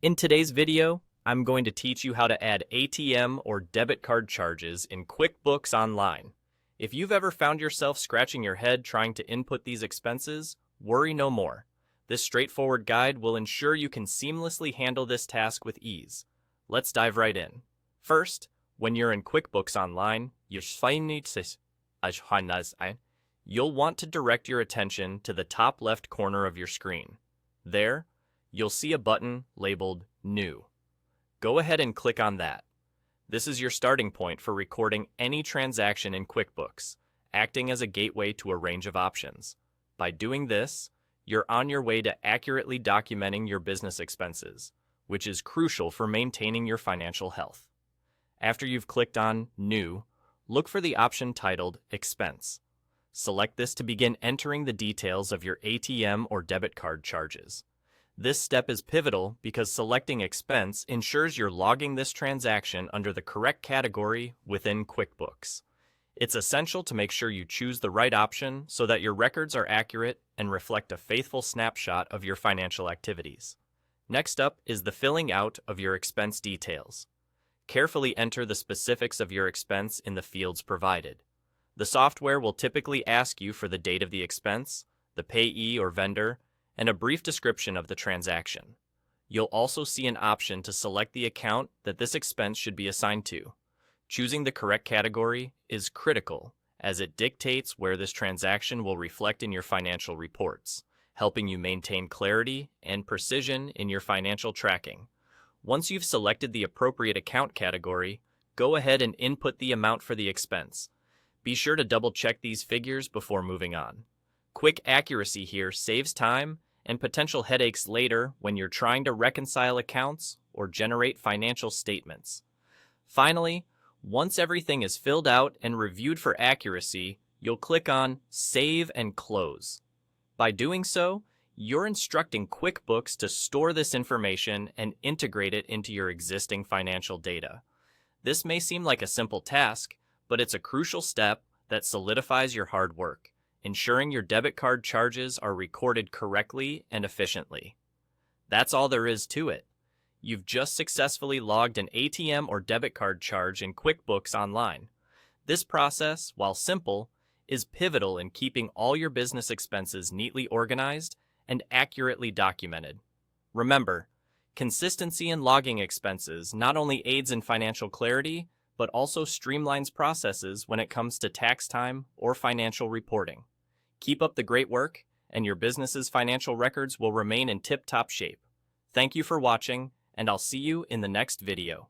In today's video, I'm going to teach you how to add ATM or debit card charges in QuickBooks Online. If you've ever found yourself scratching your head trying to input these expenses, worry no more. This straightforward guide will ensure you can seamlessly handle this task with ease. Let's dive right in. First, when you're in QuickBooks Online, you'll want to direct your attention to the top left corner of your screen. There, you'll see a button labeled New. Go ahead and click on that. This is your starting point for recording any transaction in QuickBooks, acting as a gateway to a range of options. By doing this, you're on your way to accurately documenting your business expenses, which is crucial for maintaining your financial health. After you've clicked on New, look for the option titled Expense. Select this to begin entering the details of your ATM or debit card charges. This step is pivotal because selecting expense ensures you're logging this transaction under the correct category within QuickBooks. It's essential to make sure you choose the right option so that your records are accurate and reflect a faithful snapshot of your financial activities. Next up is the filling out of your expense details. Carefully enter the specifics of your expense in the fields provided. The software will typically ask you for the date of the expense, the payee or vendor, and a brief description of the transaction. You'll also see an option to select the account that this expense should be assigned to. Choosing the correct category is critical, as it dictates where this transaction will reflect in your financial reports, helping you maintain clarity and precision in your financial tracking. Once you've selected the appropriate account category, go ahead and input the amount for the expense. Be sure to double-check these figures before moving on. Quick accuracy here saves time and potential headaches later when you're trying to reconcile accounts or generate financial statements. Finally, once everything is filled out and reviewed for accuracy, you'll click on Save and Close. By doing so, you're instructing QuickBooks to store this information and integrate it into your existing financial data. This may seem like a simple task, but it's a crucial step that solidifies your hard work, ensuring your debit card charges are recorded correctly and efficiently. That's all there is to it. You've just successfully logged an ATM or debit card charge in QuickBooks Online. This process, while simple, is pivotal in keeping all your business expenses neatly organized and accurately documented. Remember, consistency in logging expenses not only aids in financial clarity, but also streamlines processes when it comes to tax time or financial reporting. Keep up the great work, and your business's financial records will remain in tip-top shape. Thank you for watching, and I'll see you in the next video.